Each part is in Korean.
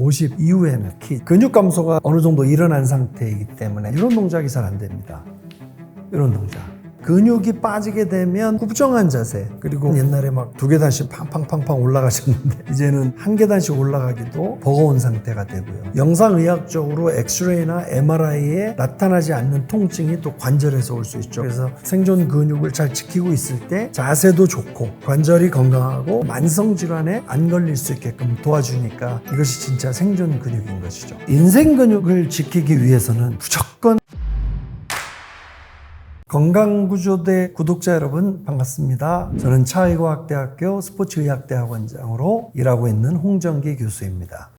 50 이후에는 근육 감소가 어느 정도 일어난 상태이기 때문에 이런 동작이 잘 안 됩니다. 이런 동작. 근육이 빠지게 되면 꾸부정한 자세, 그리고 옛날에 막 2계단씩 팡팡팡팡 올라가셨는데 이제는 1계단씩 올라가기도 버거운 상태가 되고요. 영상의학적으로 엑스레이나 MRI에 나타나지 않는 통증이 또 관절에서 올 수 있죠. 그래서 생존 근육을 잘 지키고 있을 때 자세도 좋고 관절이 건강하고 만성질환에 안 걸릴 수 있게끔 도와주니까 이것이 진짜 생존 근육인 것이죠. 인생 근육을 지키기 위해서는 무조건 건강구조대 구독자 여러분 반갑습니다. 저는 차의과학대학교 스포츠의학대학원장으로 일하고 있는 홍정기 교수입니다.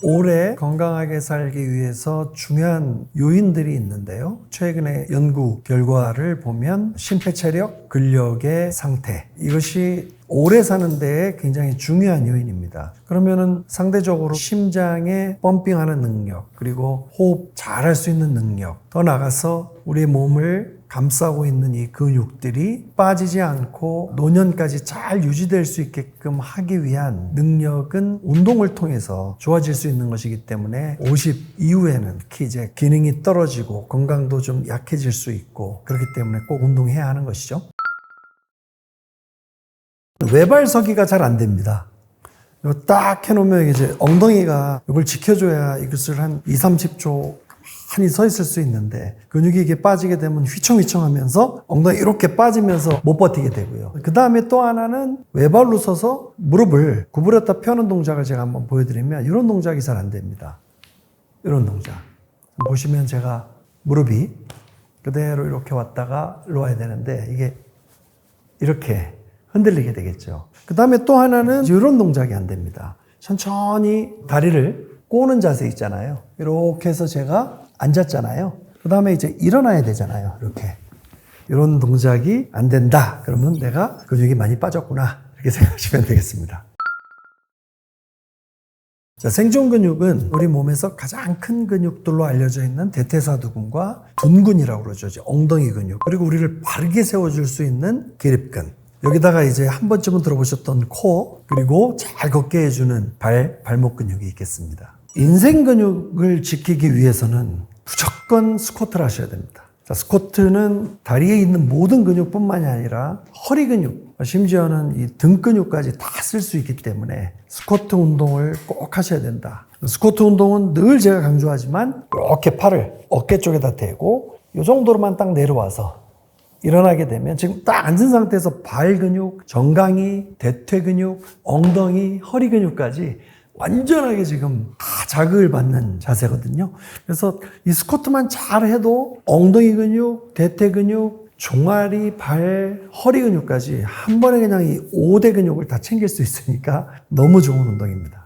오래 건강하게 살기 위해서 중요한 요인들이 있는데요. 최근에 연구 결과를 보면 심폐체력, 근력의 상태, 이것이 오래 사는 데에 굉장히 중요한 요인입니다. 그러면은 상대적으로 심장의 펌핑하는 능력, 그리고 호흡 잘할 수 있는 능력, 더 나아가서 우리 몸을 감싸고 있는 이 근육들이 빠지지 않고 노년까지 잘 유지될 수 있게끔 하기 위한 능력은 운동을 통해서 좋아질 수 있는 것이기 때문에 50 이후에는 특히 이제 기능이 떨어지고 건강도 좀 약해질 수 있고 그렇기 때문에 꼭 운동해야 하는 것이죠. 외발 서기가 잘 안 됩니다. 이거 딱 해놓으면 이제 엉덩이가 이걸 지켜줘야 이것을 한 20-30초 가만히 서 있을 수 있는데 근육이 이게 빠지게 되면 휘청휘청 하면서 엉덩이 이렇게 빠지면서 못 버티게 되고요. 그 다음에 또 하나는 외발로 서서 무릎을 구부렸다 펴는 동작을 제가 한번 보여드리면 이런 동작이 잘 안 됩니다. 이런 동작. 보시면 제가 무릎이 그대로 이렇게 왔다가 일로 와야 되는데 이게 이렇게 흔들리게 되겠죠. 그 다음에 또 하나는 이런 동작이 안 됩니다. 천천히 다리를 꼬는 자세 있잖아요. 이렇게 해서 제가 앉았잖아요. 그 다음에 이제 일어나야 되잖아요. 이렇게. 이런 동작이 안 된다. 그러면 내가 근육이 많이 빠졌구나. 이렇게 생각하시면 되겠습니다. 자, 생존 근육은 우리 몸에서 가장 큰 근육들로 알려져 있는 대퇴사두근과 둔근이라고 그러죠. 엉덩이 근육. 그리고 우리를 바르게 세워줄 수 있는 기립근. 여기다가 이제 한 번쯤은 들어보셨던 코어, 그리고 잘 걷게 해주는 발목 근육이 있겠습니다. 인생 근육을 지키기 위해서는 무조건 스쿼트를 하셔야 됩니다. 자, 스쿼트는 다리에 있는 모든 근육뿐만이 아니라 허리 근육, 심지어는 이 등 근육까지 다 쓸 수 있기 때문에 스쿼트 운동을 꼭 하셔야 된다. 스쿼트 운동은 늘 제가 강조하지만 이렇게 팔을 어깨 쪽에다 대고 이 정도로만 딱 내려와서 일어나게 되면 지금 딱 앉은 상태에서 발 근육, 정강이, 대퇴 근육, 엉덩이, 허리 근육까지 완전하게 지금 다 자극을 받는 자세거든요. 그래서 이 스쿼트만 잘 해도 엉덩이 근육, 대퇴 근육, 종아리, 발, 허리 근육까지 한 번에 그냥 이 5대 근육을 다 챙길 수 있으니까 너무 좋은 운동입니다.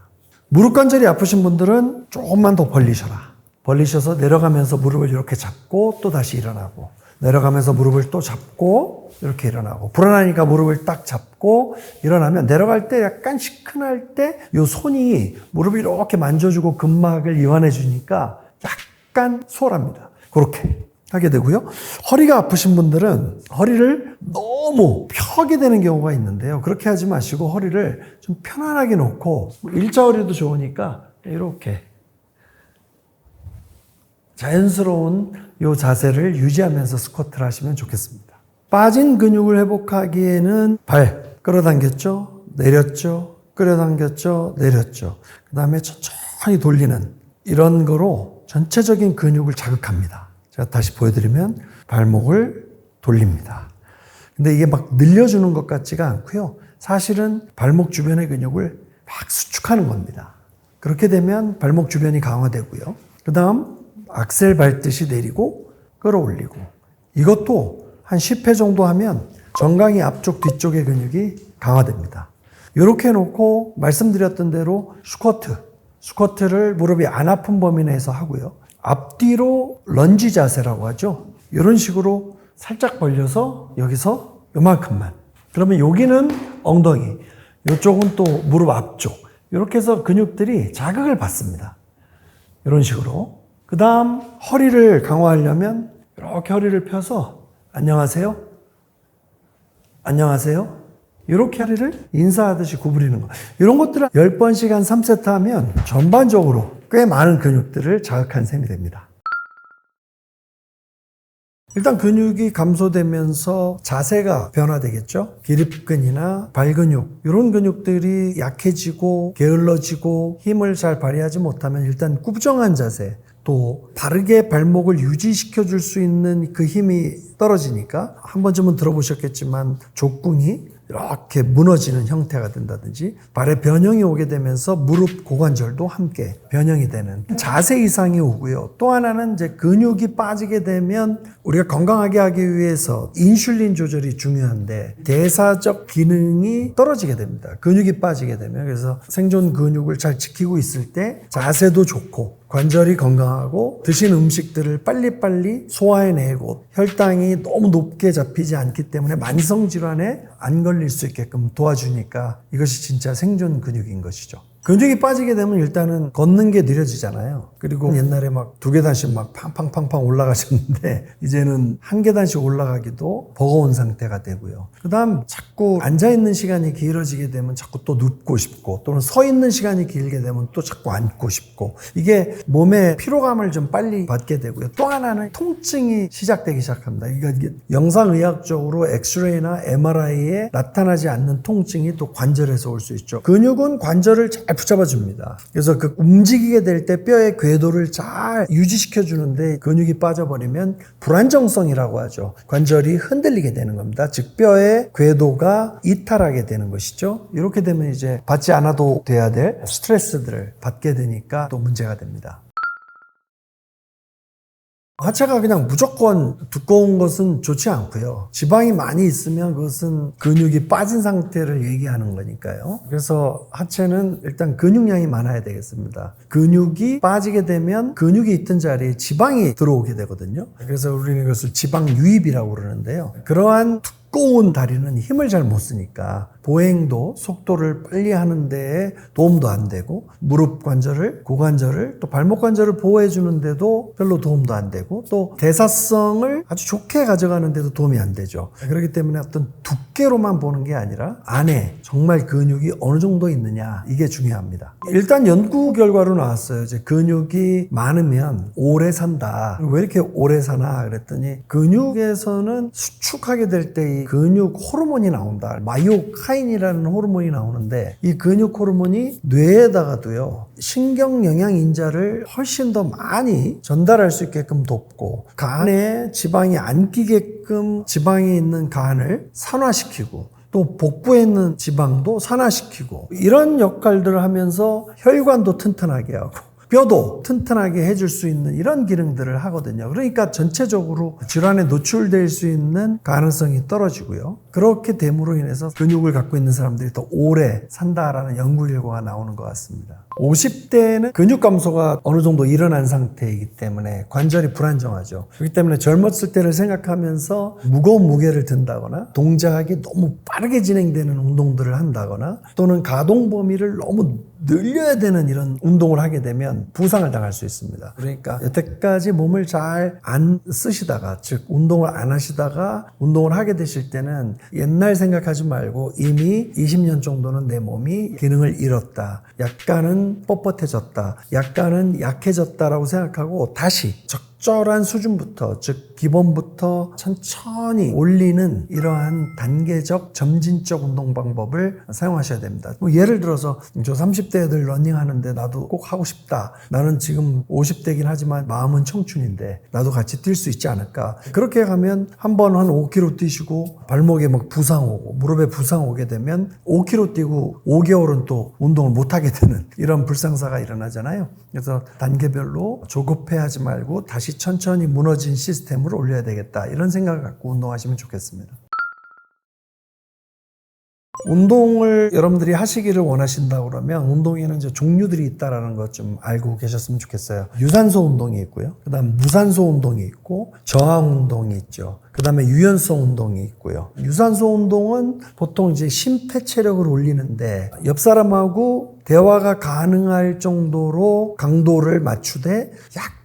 무릎 관절이 아프신 분들은 조금만 더 벌리셔라. 벌리셔서 내려가면서 무릎을 이렇게 잡고 또 다시 일어나고, 내려가면서 무릎을 또 잡고 이렇게 일어나고, 불안하니까 무릎을 딱 잡고 일어나면 내려갈 때 약간 시큰할 때 이 손이 무릎을 이렇게 만져주고 근막을 이완해 주니까 약간 수월합니다. 그렇게 하게 되고요. 허리가 아프신 분들은 허리를 너무 펴게 되는 경우가 있는데요. 그렇게 하지 마시고 허리를 좀 편안하게 놓고, 일자허리도 좋으니까 이렇게 자연스러운 이 자세를 유지하면서 스쿼트를 하시면 좋겠습니다. 빠진 근육을 회복하기에는 발 끌어당겼죠, 내렸죠, 끌어당겼죠, 내렸죠. 그 다음에 천천히 돌리는 이런 거로 전체적인 근육을 자극합니다. 제가 다시 보여드리면 발목을 돌립니다. 근데 이게 막 늘려주는 것 같지가 않고요. 사실은 발목 주변의 근육을 막 수축하는 겁니다. 그렇게 되면 발목 주변이 강화되고요. 그 다음 악셀 밟듯이 내리고 끌어올리고, 이것도 한 10회 정도 하면 정강이 앞쪽 뒤쪽의 근육이 강화됩니다. 이렇게 해놓고 말씀드렸던 대로 스쿼트를 무릎이 안 아픈 범위 내에서 하고요. 앞뒤로 런지 자세라고 하죠. 이런 식으로 살짝 벌려서 여기서 요만큼만. 그러면 여기는 엉덩이, 이쪽은 또 무릎 앞쪽. 이렇게 해서 근육들이 자극을 받습니다. 이런 식으로. 그 다음 허리를 강화하려면 이렇게 허리를 펴서 안녕하세요. 안녕하세요. 이렇게 허리를 인사하듯이 구부리는 거. 이런 것들을 10번씩 한 3세트 하면 전반적으로 꽤 많은 근육들을 자극한 셈이 됩니다. 일단 근육이 감소되면서 자세가 변화되겠죠. 기립근이나 발근육 이런 근육들이 약해지고 게을러지고 힘을 잘 발휘하지 못하면 일단 꾸부정한 자세, 또 바르게 발목을 유지시켜 줄 수 있는 그 힘이 떨어지니까 한 번쯤은 들어보셨겠지만 족궁이 이렇게 무너지는 형태가 된다든지 발에 변형이 오게 되면서 무릎 고관절도 함께 변형이 되는 자세 이상이 오고요. 또 하나는 이제 근육이 빠지게 되면 우리가 건강하게 하기 위해서 인슐린 조절이 중요한데 대사적 기능이 떨어지게 됩니다. 근육이 빠지게 되면. 그래서 생존 근육을 잘 지키고 있을 때 자세도 좋고 관절이 건강하고 드신 음식들을 빨리빨리 소화해내고 혈당이 너무 높게 잡히지 않기 때문에 만성질환에 안 걸릴 수 있게끔 도와주니까 이것이 진짜 생존 근육인 것이죠. 근육이 빠지게 되면 일단은 걷는 게 느려지잖아요. 그리고 옛날에 막 2계단씩 막 팡팡팡팡 올라가셨는데 이제는 1계단씩 올라가기도 버거운 상태가 되고요. 그 다음 자꾸 앉아있는 시간이 길어지게 되면 자꾸 또 눕고 싶고 또는 서 있는 시간이 길게 되면 또 자꾸 앉고 싶고 이게 몸에 피로감을 좀 빨리 받게 되고요. 또 하나는 통증이 시작되기 시작합니다. 이게 영상의학적으로 엑스레이나 MRI에 나타나지 않는 통증이 또 관절에서 올 수 있죠. 근육은 관절을 잘 붙잡아 줍니다. 그래서 그 움직이게 될 때 뼈의 궤도를 잘 유지시켜 주는데 근육이 빠져버리면 불안정성이라고 하죠. 관절이 흔들리게 되는 겁니다. 즉 뼈의 궤도가 이탈하게 되는 것이죠. 이렇게 되면 이제 받지 않아도 돼야 될 스트레스들을 받게 되니까 또 문제가 됩니다. 하체가 그냥 무조건 두꺼운 것은 좋지 않고요. 지방이 많이 있으면 그것은 근육이 빠진 상태를 얘기하는 거니까요. 그래서 하체는 일단 근육량이 많아야 되겠습니다. 근육이 빠지게 되면 근육이 있던 자리에 지방이 들어오게 되거든요. 그래서 우리는 이것을 지방 유입이라고 그러는데요. 그러한 두꺼운 다리는 힘을 잘 못 쓰니까 보행도 속도를 빨리 하는 데에 도움도 안 되고 무릎 관절을, 고관절을 또 발목 관절을 보호해 주는데도 별로 도움도 안 되고 또 대사성을 아주 좋게 가져가는 데도 도움이 안 되죠. 그렇기 때문에 어떤 두께로만 보는 게 아니라 안에 정말 근육이 어느 정도 있느냐 이게 중요합니다. 일단 연구 결과로 나왔어요. 이제 근육이 많으면 오래 산다. 왜 이렇게 오래 사나 그랬더니 근육에서는 수축하게 될 때 이 근육 호르몬이 나온다. 마이오카인이라는 호르몬이 나오는데 이 근육 호르몬이 뇌에다가도요 신경 영양 인자를 훨씬 더 많이 전달할 수 있게끔 돕고 간에 지방이 안 끼게끔 지방이 있는 간을 산화시키고 또 복부에 있는 지방도 산화시키고 이런 역할들을 하면서 혈관도 튼튼하게 하고 뼈도 튼튼하게 해줄 수 있는 이런 기능들을 하거든요. 그러니까 전체적으로 질환에 노출될 수 있는 가능성이 떨어지고요. 그렇게 됨으로 인해서 근육을 갖고 있는 사람들이 더 오래 산다라는 연구 결과가 나오는 것 같습니다. 50대에는 근육 감소가 어느 정도 일어난 상태이기 때문에 관절이 불안정하죠. 그렇기 때문에 젊었을 때를 생각하면서 무거운 무게를 든다거나 동작이 너무 빠르게 진행되는 운동들을 한다거나 또는 가동 범위를 너무 늘려야 되는 이런 운동을 하게 되면 부상을 당할 수 있습니다. 그러니까 여태까지 몸을 잘 안 쓰시다가 즉 운동을 안 하시다가 운동을 하게 되실 때는 옛날 생각하지 말고 이미 20년 정도는 내 몸이 기능을 잃었다. 약간은 뻣뻣해졌다. 약간은 약해졌다라고 생각하고 다시 적절한 수준부터 즉 기본부터 천천히 올리는 이러한 단계적 점진적 운동 방법을 사용하셔야 됩니다. 뭐 예를 들어서 저 30대 애들 러닝하는데 나도 꼭 하고 싶다. 나는 지금 50대긴 하지만 마음은 청춘인데 나도 같이 뛸 수 있지 않을까. 그렇게 가면 한 번 한 5km 뛰시고 발목에 막 부상 오고 무릎에 부상 오게 되면 5km 뛰고 5개월은 또 운동을 못 하게 되는 이런 불상사가 일어나잖아요. 그래서 단계별로 조급해하지 말고 다시 천천히 무너진 시스템을 올려야 되겠다. 이런 생각을 갖고 운동하시면 좋겠습니다. 운동을 여러분들이 하시기를 원하신다고 그러면 운동에는 이제 종류들이 있다라는 것 좀 알고 계셨으면 좋겠어요. 유산소 운동이 있고요. 그 다음 무산소 운동이 있고 저항 운동이 있죠. 그 다음에 유연성 운동이 있고요. 유산소 운동은 보통 이제 심폐체력을 올리는데 옆 사람하고 대화가 가능할 정도로 강도를 맞추되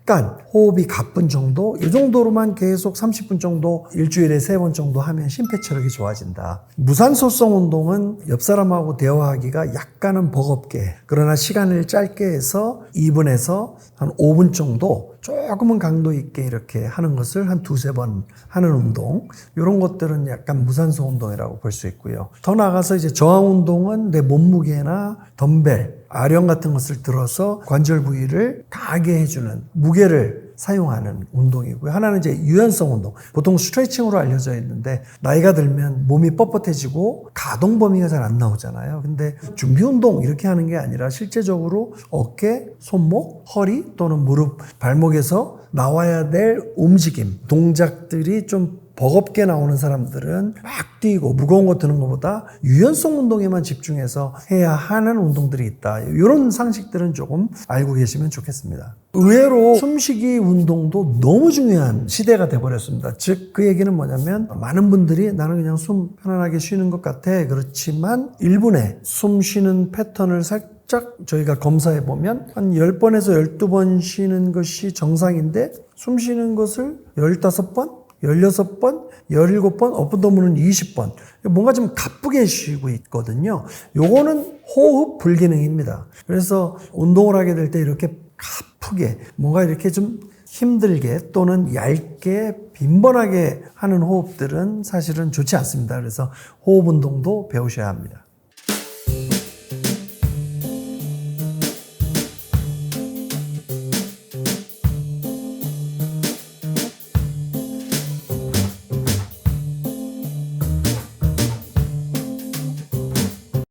약간 호흡이 가쁜 정도, 이 정도로만 계속 30분 정도 일주일에 3번 정도 하면 심폐체력이 좋아진다. 무산소성 운동은 옆 사람하고 대화하기가 약간은 버겁게, 그러나 시간을 짧게 해서 2분에서 한 5분 정도 조금은 강도 있게 이렇게 하는 것을 한 2-3번 하는 운동, 이런 것들은 약간 무산소 운동이라고 볼 수 있고요. 더 나아가서 이제 저항 운동은 내 몸무게나 덤벨, 아령 같은 것을 들어서 관절 부위를 강하게 해주는 무게를 사용하는 운동이고요. 하나는 이제 유연성 운동. 보통 스트레칭으로 알려져 있는데 나이가 들면 몸이 뻣뻣해지고 가동 범위가 잘 안 나오잖아요. 근데 준비 운동 이렇게 하는 게 아니라 실제적으로 어깨, 손목, 허리 또는 무릎, 발목에서 나와야 될 움직임, 동작들이 좀 버겁게 나오는 사람들은 막 뛰고 무거운 거 드는 것보다 유연성 운동에만 집중해서 해야 하는 운동들이 있다. 이런 상식들은 조금 알고 계시면 좋겠습니다. 의외로 숨쉬기 운동도 너무 중요한 시대가 돼버렸습니다. 즉 그 얘기는 뭐냐면 많은 분들이 나는 그냥 숨 편안하게 쉬는 것 같아. 그렇지만 일본의 숨 쉬는 패턴을 살짝 저희가 검사해 보면 한 10번에서 12번 쉬는 것이 정상인데 숨 쉬는 것을 15번? 16번, 17번, 어프더문은 20번. 뭔가 좀 가쁘게 쉬고 있거든요. 요거는 호흡 불기능입니다. 그래서 운동을 하게 될 때 이렇게 가쁘게, 뭔가 이렇게 좀 힘들게 또는 얇게 빈번하게 하는 호흡들은 사실은 좋지 않습니다. 그래서 호흡 운동도 배우셔야 합니다.